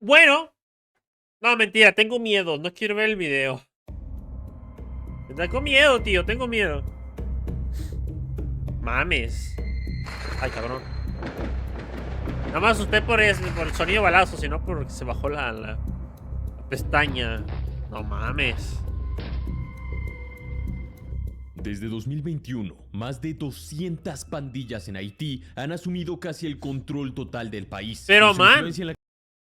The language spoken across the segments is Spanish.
Bueno, no, mentira, tengo miedo. No quiero ver el video. Tengo miedo, tío, tengo miedo. Mames. Ay, cabrón. Nada más asusté por el sonido balazo, sino porque se bajó la pestaña. No mames. Desde 2021, más de 200 pandillas en Haití han asumido casi el control total del país. Pero, Y su man, influencia en la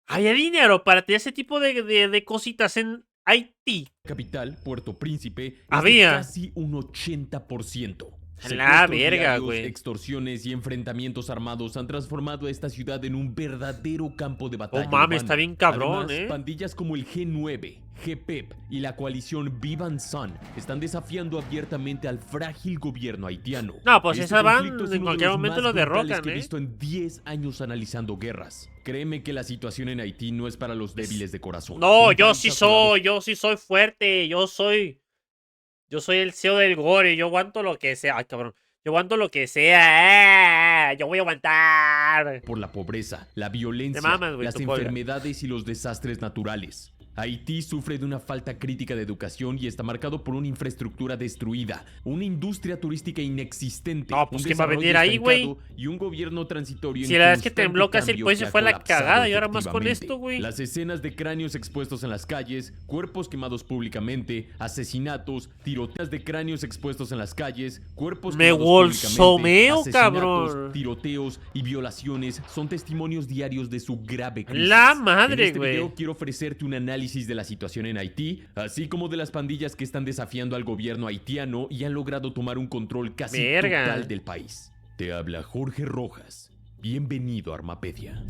había dinero para tener ese tipo de cositas en Haití. capital, Puerto Príncipe, es de Había. casi un 80%. A la Secuestros verga, diarios, güey. extorsiones y enfrentamientos armados han transformado a esta ciudad en un verdadero campo de Oh, batalla mames, está urbano. bien cabrón, Además, ¿eh? pandillas como el G9, GPEP y la coalición Vivan Sun están desafiando abiertamente al frágil gobierno haitiano. No, pues Este esas conflicto van, es en uno de cualquier los momento más lo brutales derrocan, que he ¿eh? visto en 10 años analizando guerras. Créeme que la situación en Haití no es para los débiles de corazón. No, Un país asolado yo sí soy fuerte, yo soy el CEO del gore, yo aguanto lo que sea, ay cabrón, yo aguanto lo que sea, yo voy a aguantar. por la pobreza, la Te violencia, mamas, güey, las tu cola. enfermedades y los desastres naturales. Haití sufre de una falta crítica de educación y está marcado por una infraestructura destruida, una industria turística inexistente, No, un pues quién va a desarrollo venir ahí, güey. estancado y un gobierno transitorio Si en la verdad es que tembló constante casi el cambio país que se ha fue a la colapsado cagada y ahora más con efectivamente. esto, güey. Las escenas de cráneos expuestos en las calles, cuerpos quemados públicamente, asesinatos, tiroteos de cráneos expuestos en las calles, cuerpos Me quemados públicamente, bolsomeo, asesinatos, cabrón. tiroteos y violaciones son testimonios diarios de su grave La crisis. En madre, este güey. video quiero ofrecerte un análisis de la situación en Haití, así como de las pandillas que están desafiando al gobierno haitiano y han logrado tomar un control casi total Verga. del país. Te habla Jorge Rojas. Bienvenido a Armapedia.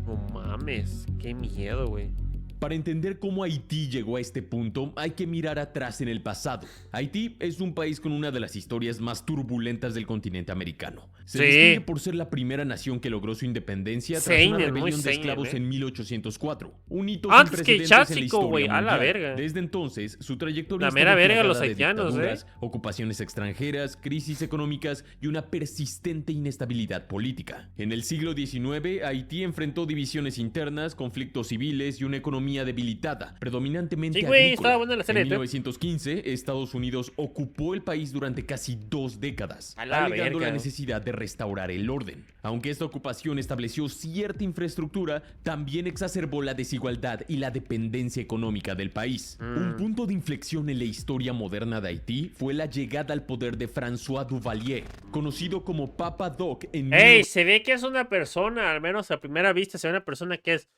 No mames, qué miedo, güey. Para entender cómo Haití llegó a este punto, hay que mirar atrás en el pasado. Haití es un país con una de las historias más turbulentas del continente americano. Se distingue Sí. por ser la primera nación que logró su independencia tras una Seinen, muy rebelión de seinen, esclavos en 1804, un hito sin Antes que el precedentes en la Chásico, historia güey. A la mundial. verga. Desde entonces, su trayectoria La ha estado mera verga los plagada de haitianos, dictaduras, ocupaciones extranjeras, crisis económicas y una persistente inestabilidad política. En el siglo XIX, Haití enfrentó divisiones internas, conflictos civiles y una economía debilitada, predominantemente Sí, güey, estaba agrícola. buena la En serie. 1915, Estados Unidos ocupó el país durante casi 2 décadas, A la alegando la verga. necesidad de restaurar el orden. Aunque esta ocupación estableció cierta infraestructura, también exacerbó la desigualdad y la dependencia económica del país. Un punto de inflexión en la historia moderna de Haití fue la llegada al poder de François Duvalier, conocido como Papa Doc en Ey, se ve que es una persona, al menos a primera vista, se ve una persona que es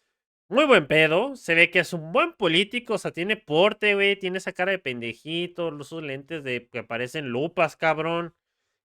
muy buen pedo. Se ve que es un buen político, o sea, tiene porte, güey. Tiene esa cara de pendejito, sus lentes de que parecen lupas, cabrón.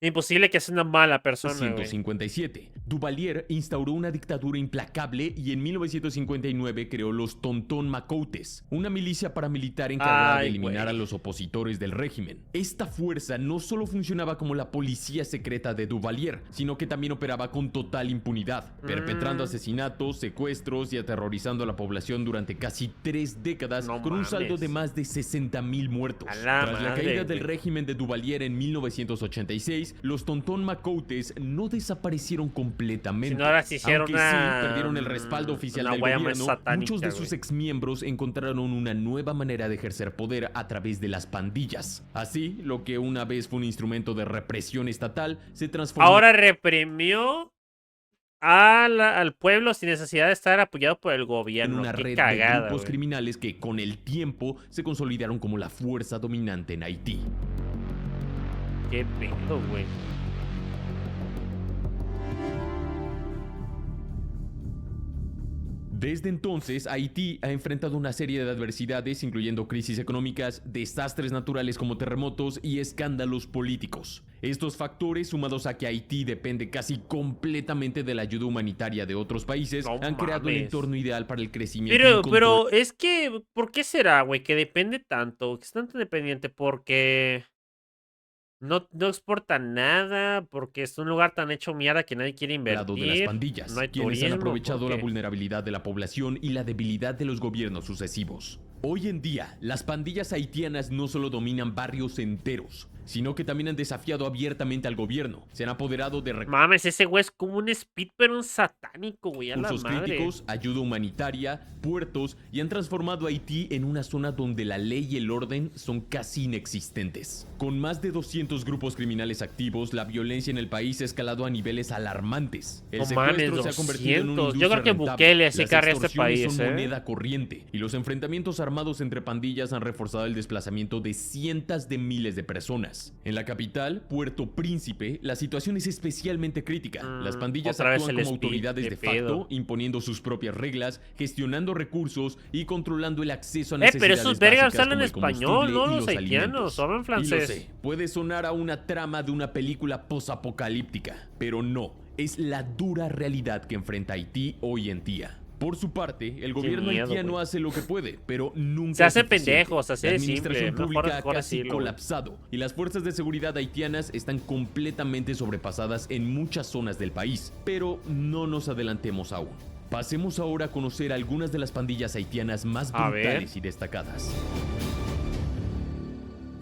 Imposible que sea una mala persona, güey. 1957, Duvalier instauró una dictadura implacable y en 1959 creó los Tonton Macoutes, una milicia paramilitar encargada de Ay, eliminar a güey. los opositores del régimen. Esta fuerza no solo funcionaba como la policía secreta de Duvalier, sino que también operaba con total impunidad, perpetrando asesinatos, secuestros y aterrorizando a la población durante casi 3 décadas No con un saldo mames. de más de 60,000 muertos. A la Tras la madre, caída del güey. régimen de Duvalier en 1986, los Tonton Macoutes no desaparecieron completamente. Si no, ahora sí hicieron Aunque sí perdieron el respaldo oficial del guayama gobierno, satánica, muchos de güey. sus exmiembros encontraron una nueva manera de ejercer poder a través de las pandillas. Así, lo que una vez fue un instrumento de represión estatal se transformó Ahora reprimió al pueblo sin necesidad de estar apoyado por el en gobierno. una Qué red de cagada, grupos güey. criminales que con el tiempo se consolidaron como la fuerza dominante en Haití. Qué pedo, güey. Desde entonces, Haití ha enfrentado una serie de adversidades, incluyendo crisis económicas, desastres naturales como terremotos y escándalos políticos. Estos factores, sumados a que Haití depende casi completamente de la ayuda humanitaria de otros países, No han creado el mames. entorno ideal para el crecimiento incontrolable. Pero es que, ¿por qué será, güey? Que depende tanto, que es tanto dependiente, porque no exporta nada porque es un lugar tan hecho mierda que nadie quiere Lado de las invertir. pandillas, No hay quienes han turismo, ¿por aprovechado la qué? vulnerabilidad de la población y la debilidad de los gobiernos sucesivos. Hoy en día, las pandillas haitianas no solo dominan barrios enteros, sino que también han desafiado abiertamente al gobierno. Se han apoderado de Mames, ese güey es como un speed, pero un satánico, güey, a la recursos madre. críticos, ayuda humanitaria, puertos y han transformado a Haití en una zona donde la ley y el orden son casi inexistentes. Con más de 200 grupos criminales activos, la violencia en el país ha escalado a niveles alarmantes. El No secuestro mames, se ha convertido en una 200. industria Yo creo que rentable. Bukele sí Las carrea este extorsiones país, son moneda corriente y los enfrentamientos armados entre pandillas han reforzado el desplazamiento de cientos de miles de personas. En la capital, Puerto Príncipe, la situación es especialmente crítica. Las pandillas otra vez actúan el como speed, autoridades qué de pedo. facto, imponiendo sus propias reglas, gestionando recursos y controlando el acceso a Pero necesidades esos vergas básicas hablan como el español, combustible ¿no? y Los los haitianos, alimentos. hablan Y lo francés. sé, puede sonar a una trama de una película posapocalíptica, pero no, es la dura realidad que enfrenta Haití hoy en día. Por su parte, el gobierno miedo, haitiano güey. hace lo que puede, pero nunca Se es hace suficiente. pendejos, así La de administración simple, pública ha mejor casi decirlo, güey. colapsado y las fuerzas de seguridad haitianas están completamente sobrepasadas en muchas zonas del país, pero no nos adelantemos aún. Pasemos ahora a conocer algunas de las pandillas haitianas más A brutales y destacadas.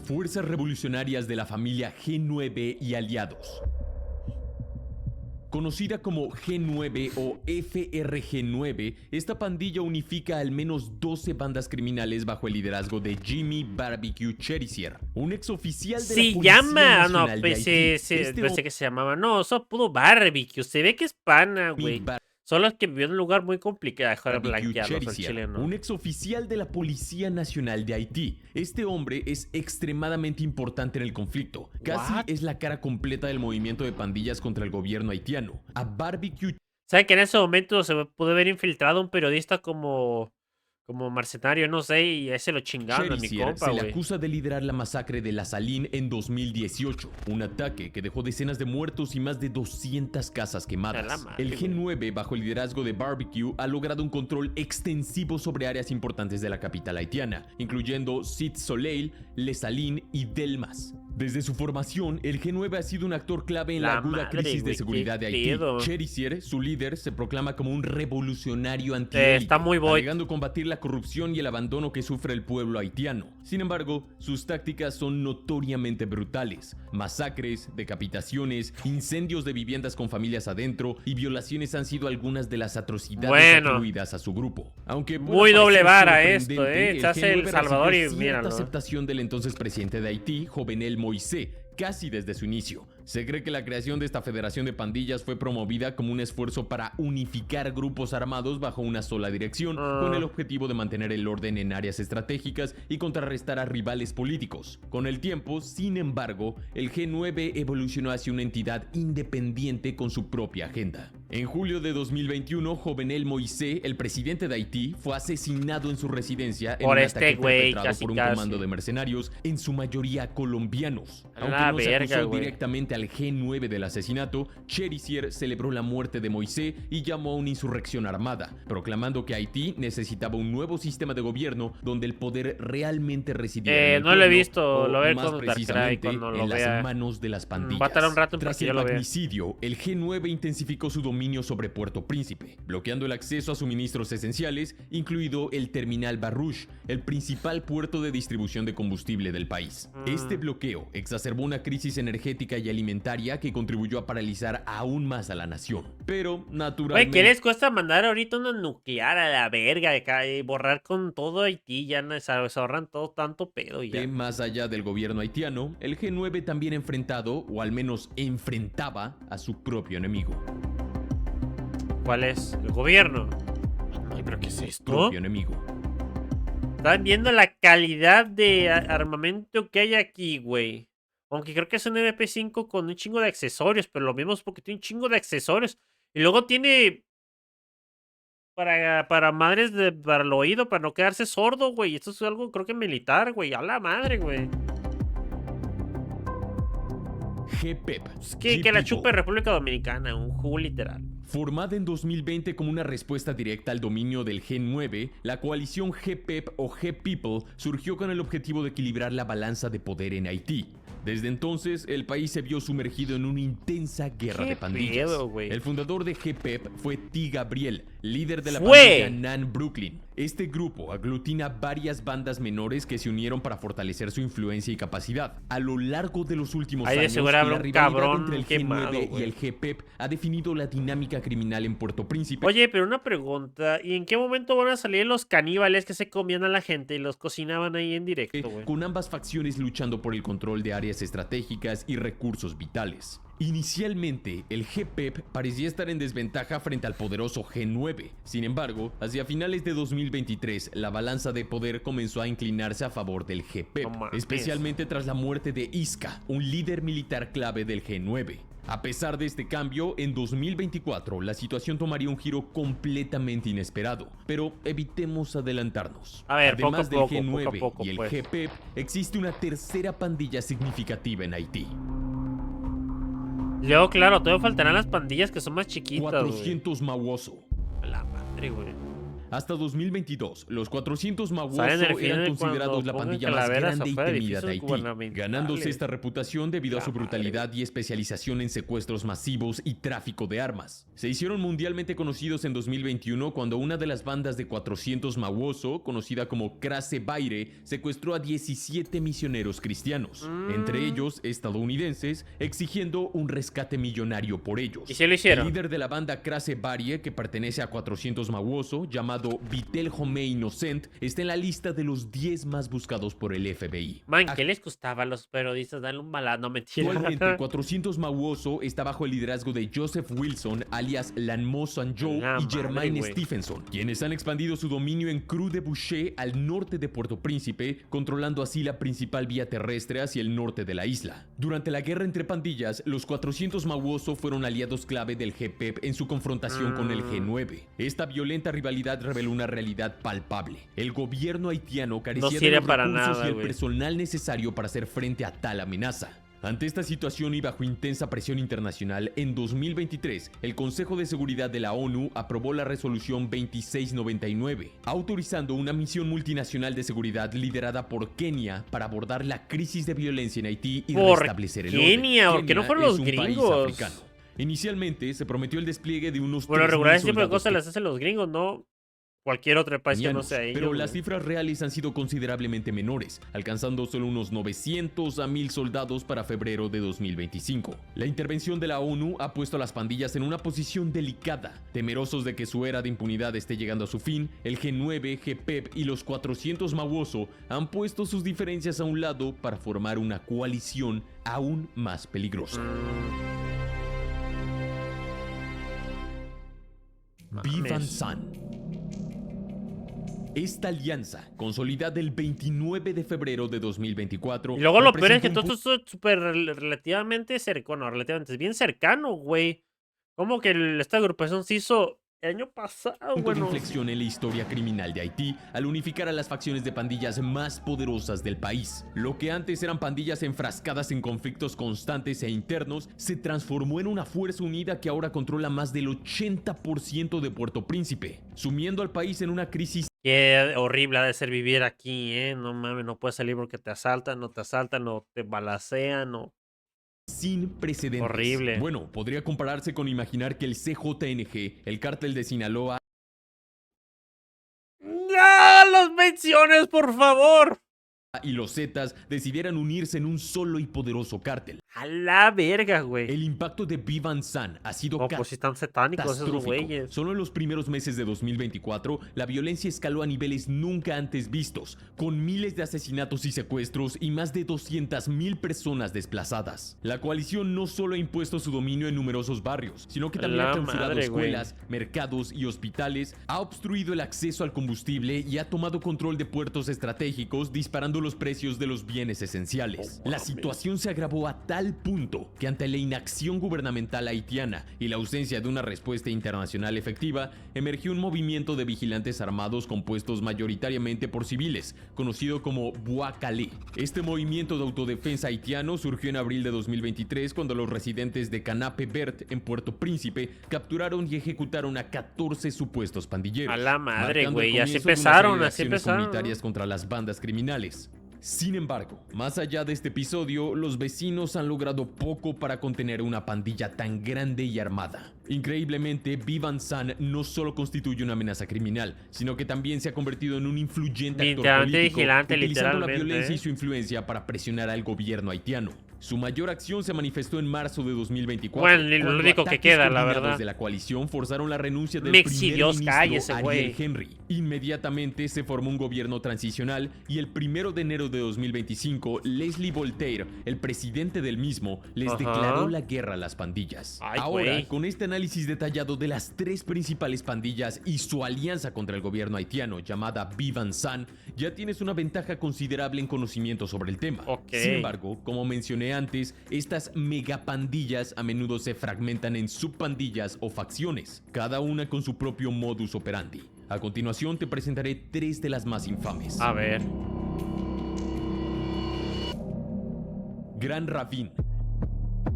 Fuerzas revolucionarias de la familia G9 y aliados. Conocida como G9 o FRG9, esta pandilla unifica al menos 12 bandas criminales bajo el liderazgo de Jimmy Barbecue Cherisier, un exoficial de la Se Policía llama. No, Nacional de pues Haití. pensé que se llamaba. No, eso pudo barbecue. Se ve que es pana, Jimmy güey. Solo es que vivió en un lugar muy complicado. Dejar de Barbecue blanquearlos al Cherisier, chile, ¿no? un exoficial de la Policía Nacional de Haití. Este hombre es extremadamente importante en el conflicto. Casi What? es la cara completa del movimiento de pandillas contra el gobierno haitiano. A Barbecue ¿Saben que en ese momento se pudo haber infiltrado un periodista como mercenario, no sé, y a ese lo chingaron a mi Cherisier compa, se le güey? acusa de liderar la masacre de La Saline en 2018, un ataque que dejó decenas de muertos y más de 200 casas A la quemadas. madre, El G9, bajo el liderazgo de Barbecue, ha logrado un control extensivo sobre áreas importantes de la capital haitiana, incluyendo Cite Soleil, Les Salines y Delmas. Desde su formación, el G9 ha sido un actor clave en la aguda madre, crisis güey, de seguridad qué de Haití. pedo. Cherisier, su líder, se proclama como un revolucionario anti Está muy void. alegando combatir la corrupción y el abandono que sufre el pueblo haitiano. Sin embargo, sus tácticas son notoriamente brutales. Masacres, decapitaciones, incendios de viviendas con familias adentro y violaciones han sido algunas de las atrocidades Bueno. atribuidas a su grupo. Aunque pueda Muy doble parecer vara esto, sorprendente, Se hace el G9 Salvador y recibió cierta míralo. aceptación del entonces presidente de Haití, Jovenel Moïse, casi desde su inicio. Se cree que la creación de esta federación de pandillas fue promovida como un esfuerzo para unificar grupos armados bajo una sola dirección, con el objetivo de mantener el orden en áreas estratégicas y contrarrestar a rivales políticos. Con el tiempo, sin embargo, el G9 evolucionó hacia una entidad independiente con su propia agenda. En julio de 2021, Jovenel Moïse, el presidente de Haití, fue asesinado en su residencia en Por un este ataque güey, perpetrado casi, por un casi. comando de mercenarios, en su mayoría colombianos. A Aunque la no se verga, acusó güey. directamente al G9 del asesinato, Cherisier celebró la muerte de Moïse y llamó a una insurrección armada, proclamando que Haití necesitaba un nuevo sistema de gobierno donde el poder realmente residiera en el No lo he pueblo, visto, o lo voy a ver más con Darkrai precisamente cuando lo en las vea. manos de las pandillas. Va a tardar un rato Tras porque el yo lo vea. magnicidio, el G9 intensificó su dominio sobre Puerto Príncipe, bloqueando el acceso a suministros esenciales, incluido el terminal Baruch, el principal puerto de distribución de combustible del país. Este bloqueo exacerbó una crisis energética y alimentaria que contribuyó a paralizar aún más a la nación. Pero, Güey, naturalmente, ¿qué les cuesta mandar ahorita una nuclear a la verga de acá y borrar con todo Haití? Ya no, se ahorran todo tanto pedo y ya. más allá del gobierno haitiano, el G9 también ha enfrentado, o al menos enfrentaba, a su propio enemigo. ¿Cuál es? ¿El gobierno? Ay, pero ¿qué es esto? Propio enemigo. Están viendo la calidad de armamento que hay aquí, güey. Aunque creo que es un MP5 con un chingo de accesorios, pero lo mismo es porque tiene un chingo de accesorios. Y luego tiene para madres para el oído, para no quedarse sordo, güey. Esto es algo, creo que militar, güey. A la madre, güey. GPEP. Es que la chupe República Dominicana, un jugo literal. Formada en 2020 como una respuesta directa al dominio del G9, la coalición GPEP o G-People surgió con el objetivo de equilibrar la balanza de poder en Haití. Desde entonces, el país se vio sumergido en una intensa guerra ¿Qué de pandillas. pedo, güey? El fundador de GPEP fue T. Gabriel, líder de la ¡Fue! pandilla Nan Brooklyn. Este grupo aglutina varias bandas menores que se unieron para fortalecer su influencia y capacidad. A lo largo de los últimos Ahí de años, seguro la habrá un rivalidad cabrón entre el quemado, G9 y güey. el GPEP ha definido la dinámica criminal en Puerto Príncipe. Oye, pero una pregunta. ¿Y en qué momento van a salir los caníbales que se comían a la gente y los cocinaban ahí en directo, güey? Con ambas facciones luchando por el control de áreas estratégicas y recursos vitales. Inicialmente, el GPEP parecía estar en desventaja frente al poderoso G9. Sin embargo, hacia finales de 2023, la balanza de poder comenzó a inclinarse a favor del GPEP, No mames. especialmente tras la muerte de Iska, un líder militar clave del G9. A pesar de este cambio, en 2024 la situación tomaría un giro completamente inesperado, pero evitemos adelantarnos. A ver, Además poco a del poco, G9 poco a poco, y el pues. GPEP, existe una tercera pandilla significativa en Haití. Luego, claro, todavía faltarán las pandillas que son más chiquitas, güey. 400 Mauoso. La madre, güey. Hasta 2022, los 400 Mauoso Salen el eran film considerados cuando la pongan pandilla más calaveras grande y afuera de temida de edificios Haití, gubernamentales. ganándose esta reputación debido a La su madre. brutalidad y especialización en secuestros masivos y tráfico de armas. Se hicieron mundialmente conocidos en 2021 cuando una de las bandas de 400 Mauoso, conocida como Krase Baire, secuestró a 17 misioneros cristianos, entre ellos estadounidenses, exigiendo un rescate millonario por ellos. ¿Y si lo hicieron? El líder de la banda Krase Barie, que pertenece a 400 Mauoso, llamado Vitel Homé Innocent, está en la lista de los 10 más buscados por el FBI. Man, ¿qué les costaba a los periodistas darle un balazo? No, mentira. Actualmente, 400 Mauoso está bajo el liderazgo de Joseph Wilson, alias Lanmo Sanjo, La y madre, Jermaine güey. Stephenson, quienes han expandido su dominio en Cruz de Boucher al norte de Puerto Príncipe, controlando así la principal vía terrestre hacia el norte de la isla. Durante la guerra entre pandillas, los 400 Mauoso fueron aliados clave del GPEP en su confrontación con el G9. Esta violenta rivalidad reveló una realidad palpable. El gobierno haitiano carecía de sirve los para recursos nada, y el güey. personal necesario para hacer frente a tal amenaza. Ante esta situación y bajo intensa presión internacional, en 2023, el Consejo de Seguridad de la ONU aprobó la resolución 2699, autorizando una misión multinacional de seguridad liderada por Kenia para abordar la crisis de violencia en Haití y ¿Por restablecer el Kenia? orden. ¿Por qué no fueron es los un país gringos? africano. Inicialmente se prometió el despliegue de unos Por lo 3,000 regular, ese tipo de soldados cosas las hacen los gringos, ¿no? Cualquier otro país que no kenianos, sea ellos. pero las güey. cifras reales han sido considerablemente menores, alcanzando solo unos 900 a 1000 soldados para febrero de 2025. La intervención de la ONU ha puesto a las pandillas en una posición delicada. Temerosos de que su era de impunidad esté llegando a su fin, el G9, GPEP y los 400 Mauoso han puesto sus diferencias a un lado para formar una coalición aún más peligrosa. Vivan San. Esta alianza, consolidada el 29 de febrero de 2024, Y luego lo peor es que representó todo un esto es súper relativamente cercano. Bueno, relativamente, es bien cercano, güey. Como que esta agrupación se hizo el año pasado, punto de bueno. inflexión en la historia criminal de Haití al unificar a las facciones de pandillas más poderosas del país. Lo que antes eran pandillas enfrascadas en conflictos constantes e internos, se transformó en una fuerza unida que ahora controla más del 80% de Puerto Príncipe, sumiendo al país en una crisis Qué horrible ha de ser vivir aquí, ¿eh? No mames, no puedes salir porque te asaltan, o te balacean, o... sin precedentes. Horrible. Bueno, podría compararse con imaginar que el CJNG, el cártel de Sinaloa, ¡No los menciones, por favor! y los Zetas decidieran unirse en un solo y poderoso cártel. A la verga, güey. El impacto de Vivan San ha sido No, pues sí están satánicos esos catastrófico. güeyes. Solo en los primeros meses de 2024, la violencia escaló a niveles nunca antes vistos, con miles de asesinatos y secuestros y más de 200,000 personas desplazadas. La coalición no solo ha impuesto su dominio en numerosos barrios, sino que también La ha clausurado madre, güey. escuelas, mercados y hospitales, ha obstruido el acceso al combustible y ha tomado control de puertos estratégicos, disparando los precios de los bienes esenciales. La situación se agravó a tal punto que ante la inacción gubernamental haitiana y la ausencia de una respuesta internacional efectiva, emergió un movimiento de vigilantes armados compuestos mayoritariamente por civiles, conocido como Bois Calais. Este movimiento de autodefensa haitiano surgió en abril de 2023 cuando los residentes de Canape Vert en Puerto Príncipe capturaron y ejecutaron a 14 supuestos pandilleros. A la madre, marcando el güey, así comienzo de una serie empezaron, de así acciones empezaron. comunitarias contra las bandas criminales. Sin embargo, más allá de este episodio, los vecinos han logrado poco para contener una pandilla tan grande y armada. Increíblemente, Vivan San no solo constituye una amenaza criminal, sino que también se ha convertido en un influyente actor Literalmente político, vigilante, utilizando la literalmente, violencia y su influencia para presionar al gobierno haitiano. Su mayor acción se manifestó en marzo de 2024. Bueno, lo cuando único que ataques queda, la coordinados verdad. de la coalición forzaron la renuncia del Mexi, primer Dios, ministro cállese, Ariel güey. Henry. Inmediatamente se formó un gobierno transicional y el 1 de enero de 2025, Leslie Voltaire, el presidente del mismo, les declaró la guerra a las pandillas. Ay, Ahora, güey. con este análisis detallado de las 3 principales pandillas y su alianza contra el gobierno haitiano llamada Vivan San, ya tienes una ventaja considerable en conocimiento sobre el tema. Ok. Sin embargo, como mencioné antes, estas megapandillas a menudo se fragmentan en subpandillas o facciones, cada una con su propio modus operandi. A continuación te presentaré 3 de las más infames. A ver. Gran Ravine.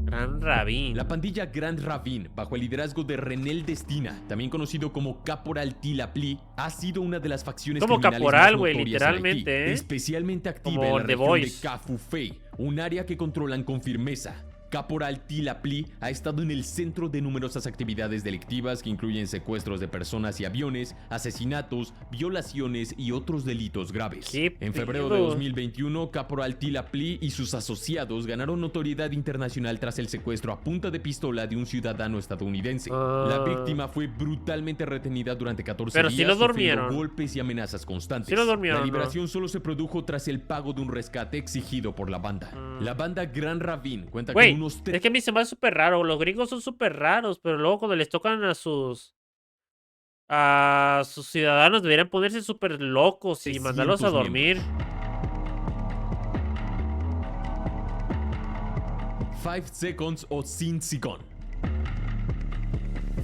Gran Rabín. La pandilla Grand Ravine, bajo el liderazgo de Renel Destina, también conocido como Caporal Tilapli, ha sido una de las facciones Como criminales caporal, más güey, notorias en Haití, literalmente, ¿eh? especialmente activa Como en la The región Voice. de Kafufei, un área que controlan con firmeza. Caporal Tilapli ha estado en el centro de numerosas actividades delictivas que incluyen secuestros de personas y aviones, asesinatos, violaciones y otros delitos graves. ¿Qué En febrero de pedo? 2021, Caporal Tilapli y sus asociados ganaron notoriedad internacional tras el secuestro a punta de pistola de un ciudadano estadounidense. La víctima fue brutalmente retenida durante 14 Pero días, sí lo sufriendo durmieron. golpes y amenazas constantes. Sí lo durmieron, La ¿no? liberación solo se produjo tras el pago de un rescate exigido por la banda. La banda Grand Ravine cuenta Güey, con unos es que a mí se me hace súper raro. Los gringos son súper raros, pero luego cuando les tocan a sus ciudadanos deberían ponerse súper locos y mandarlos a 300 dormir. 5 Seconds o Sin Sigon.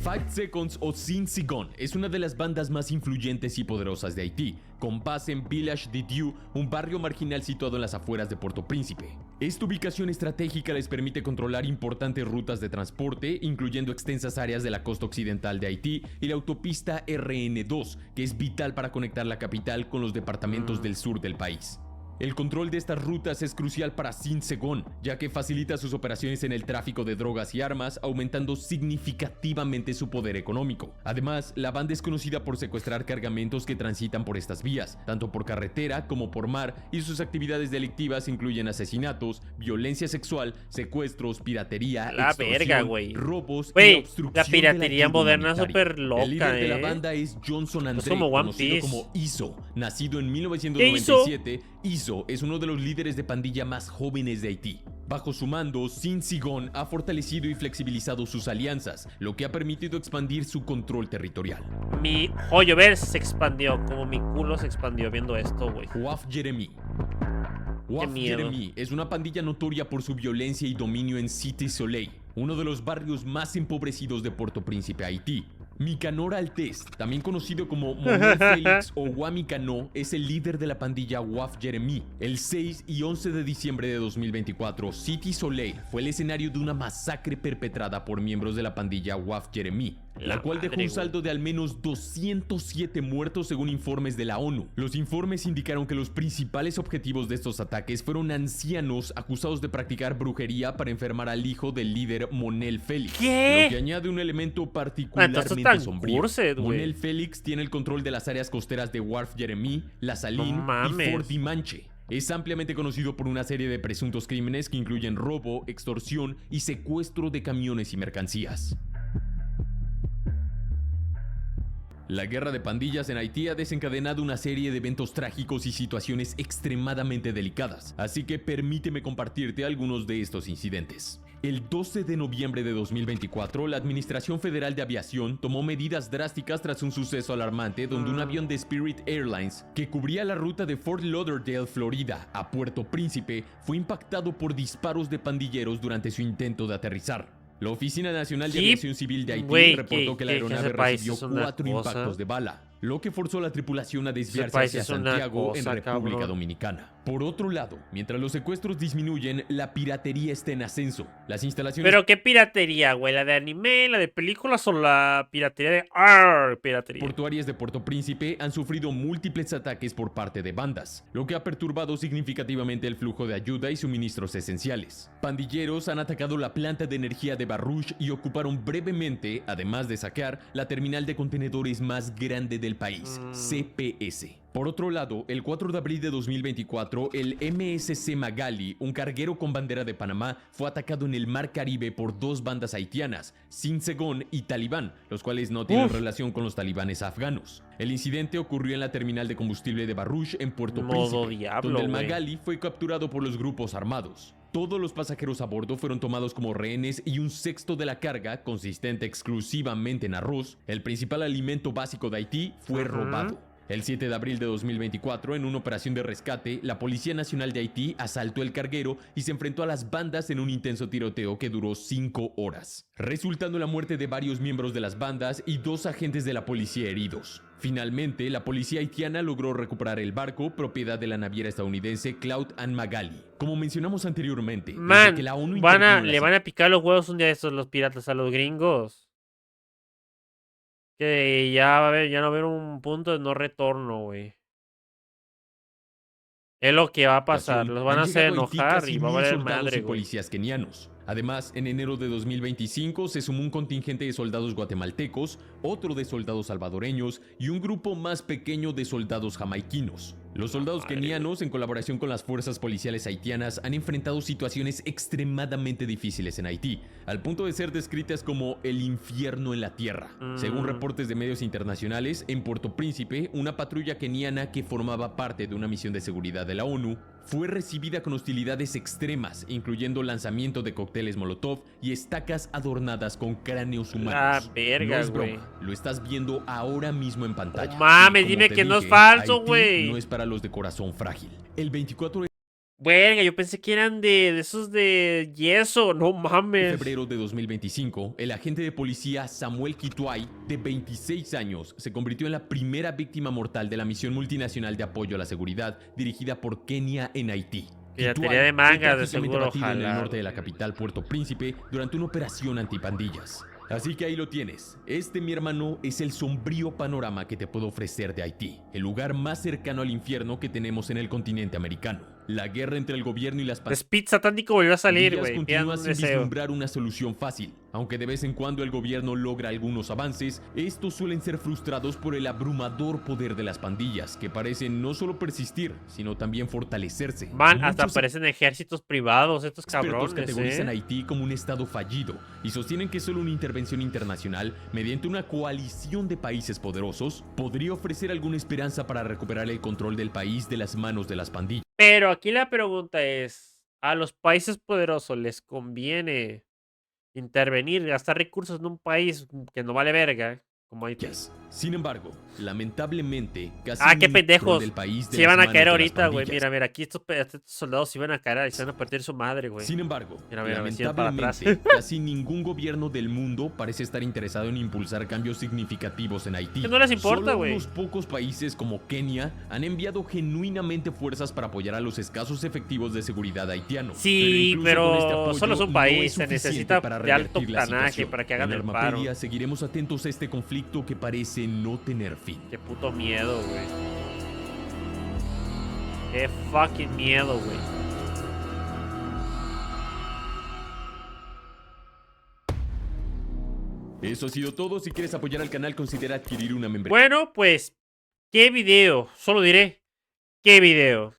5 Seconds o Sin Sigon es una de las bandas más influyentes y poderosas de Haití, con base en Village de Dieu, un barrio marginal situado en las afueras de Puerto Príncipe. Esta ubicación estratégica les permite controlar importantes rutas de transporte, incluyendo extensas áreas de la costa occidental de Haití y la autopista RN2, que es vital para conectar la capital con los departamentos del sur del país. El control de estas rutas es crucial para Sin Segon, ya que facilita sus operaciones en el tráfico de drogas y armas, aumentando significativamente su poder económico. Además, la banda es conocida por secuestrar cargamentos que transitan por estas vías, tanto por carretera como por mar, y sus actividades delictivas incluyen asesinatos, violencia sexual, secuestros, piratería, La extorsión, verga, güey. robos y Güey, la obstrucción la de piratería ayuda moderna es humanitaria. súper loca, El líder de la ¿eh? banda es Johnson André, como One conocido Piece. como Iso, nacido en ¿Qué 1997. Iso es uno de los líderes de pandilla más jóvenes de Haití. Bajo su mando, Sin Sigon ha fortalecido y flexibilizado sus alianzas, lo que ha permitido expandir su control territorial. Mi Hoyoverse se expandió, como mi culo se expandió viendo esto, güey. Waf Jeremy. Waf miedo. Jeremy es una pandilla notoria por su violencia y dominio en Cité Soleil, uno de los barrios más empobrecidos de Puerto Príncipe, Haití. Micanor Altés, también conocido como Monel Félix o Wamicano, es el líder de la pandilla Waf Jeremy. El 6 y 11 de diciembre de 2024, Cité Soleil fue el escenario de una masacre perpetrada por miembros de la pandilla Waf Jeremy, la cual dejó un saldo de al menos 207 muertos según informes de la ONU. Los informes indicaron que los principales objetivos de estos ataques fueron ancianos acusados de practicar brujería para enfermar al hijo del líder Monel Félix, ¿Qué? lo que añade un elemento Entonces particularmente tan sombrío. cursed, güey. Monel Félix tiene el control de las áreas costeras de Wharf Jeremy, La Saline No y mames. Fort Dimanche. Es ampliamente conocido por una serie de presuntos crímenes que incluyen robo, extorsión y secuestro de camiones y mercancías. La guerra de pandillas en Haití ha desencadenado una serie de eventos trágicos y situaciones extremadamente delicadas, así que permíteme compartirte algunos de estos incidentes. El 12 de noviembre de 2024, la Administración Federal de Aviación tomó medidas drásticas tras un suceso alarmante donde un avión de Spirit Airlines que cubría la ruta de Fort Lauderdale, Florida, a Puerto Príncipe, fue impactado por disparos de pandilleros durante su intento de aterrizar. La Oficina Nacional de Sí, Aviación Civil de Haití güey, reportó que la que aeronave ese país recibió es una 4 cosa. impactos de bala. lo que forzó a la tripulación a desviarse país hacia es una Santiago en cosa, República cabrón. Dominicana. Por otro lado, mientras los secuestros disminuyen, la piratería está en ascenso. Las instalaciones ¿Pero qué piratería, güey? ¿La de anime, la de películas o la piratería de piratería? portuarias de Puerto Príncipe han sufrido múltiples ataques por parte de bandas, lo que ha perturbado significativamente el flujo de ayuda y suministros esenciales. Pandilleros han atacado la planta de energía de Barrouch y ocuparon brevemente, además de saquear, la terminal de contenedores más grande del país, CPS. Por otro lado, el 4 de abril de 2024, el MSC Magali, un carguero con bandera de Panamá, fue atacado en el Mar Caribe por dos bandas haitianas, Sin Segón y Talibán, los cuales no tienen relación con los talibanes afganos. El incidente ocurrió en la terminal de combustible de Barrouch en Puerto Modo Príncipe, diablo, donde el güey. Magali fue capturado por los grupos armados. Todos los pasajeros a bordo fueron tomados como rehenes y un sexto de la carga, consistente exclusivamente en arroz, el principal alimento básico de Haití, fue robado. El 7 de abril de 2024, en una operación de rescate, la Policía Nacional de Haití asaltó el carguero y se enfrentó a las bandas en un intenso tiroteo que duró 5 horas, resultando en la muerte de varios miembros de las bandas y 2 agentes de la policía heridos. Finalmente, la policía haitiana logró recuperar el barco, propiedad de la naviera estadounidense Cloud and Magali. Como mencionamos anteriormente, desde Man, que la ONU le intervino en van a picar los huevos un día de estos los piratas a los gringos. Que ya va a haber, ya no va a haber un punto de no retorno, güey. Es lo que va a pasar. Los van a han hacer llegado a Haití enojar casi y va a 1000 valer soldados madre, y güey. policías kenianos. Además, en enero de 2025 se sumó un contingente de soldados guatemaltecos, otro de soldados salvadoreños y un grupo más pequeño de soldados jamaiquinos. Los soldados kenianos, en colaboración con las fuerzas policiales haitianas, han enfrentado situaciones extremadamente difíciles en Haití, al punto de ser descritas como el infierno en la tierra. Según reportes de medios internacionales, en Puerto Príncipe, una patrulla keniana que formaba parte de una misión de seguridad de la ONU fue recibida con hostilidades extremas, incluyendo lanzamiento de cócteles Molotov y estacas adornadas con cráneos humanos. La verga, no es güey. broma, lo estás viendo ahora mismo en pantalla. No mames, Y como dime te que no es dije, falso, Haití güey. no es para los de corazón frágil. El 24 de Verga, yo pensé que eran de esos de yeso. No mames. febrero de 2025, el agente de policía Samuel Kituay, de 26 años, se convirtió en la primera víctima mortal de la misión multinacional de apoyo a la seguridad dirigida por Kenia en Haití. Piratería Kituay de mangas, fue de trágicamente seguro, abatido en el ojalá, norte de la güey. capital Puerto Príncipe durante una operación antipandillas. Así que ahí lo tienes. Este, mi hermano, es el sombrío panorama que te puedo ofrecer de Haití, el lugar más cercano al infierno que tenemos en el continente americano. La guerra entre el gobierno y las Speed satánico volvió a salir, pandillas güey. Pidan continúa un sin deseo. vislumbrar una solución fácil. Aunque de vez en cuando el gobierno logra algunos avances, estos suelen ser frustrados por el abrumador poder de las pandillas, que parecen no solo persistir, sino también fortalecerse. Man, hasta Muchos parecen ejércitos privados estos expertos cabrones, categorizan a Haití como un estado fallido y sostienen que solo una intervención internacional, mediante una coalición de países poderosos, podría ofrecer alguna esperanza para recuperar el control del país de las manos de las pandillas. Pero aquí la pregunta es, ¿a los países poderosos les conviene intervenir, gastar recursos en un país que no vale verga, como Haití? Sin embargo, lamentablemente, casi Ah, qué el control pendejos. del país de Se las iban a manos caer de las ahorita, güey. pandillas. Mira, aquí estos soldados se iban a caer y se van a partir su madre, güey. Sin embargo, Mira, siguen para atrás. lamentablemente, casi ningún gobierno del mundo parece estar interesado en impulsar cambios significativos en Haití. Que no les importa, Solo güey. unos pocos países como Kenia han enviado genuinamente fuerzas para apoyar a los escasos efectivos de seguridad haitianos. Sí, incluso pero con este apoyo solo es un no país, se suficiente necesita para de alto revertir la octanaje situación. para que hagan En el paro. Armapedia seguiremos atentos a este conflicto que parece no tener fin. Qué puto miedo, güey. Qué fucking miedo, güey. Eso ha sido todo. Si quieres apoyar al canal, considera adquirir una membresía. Bueno, pues, ¿qué video? Solo diré, ¿qué video?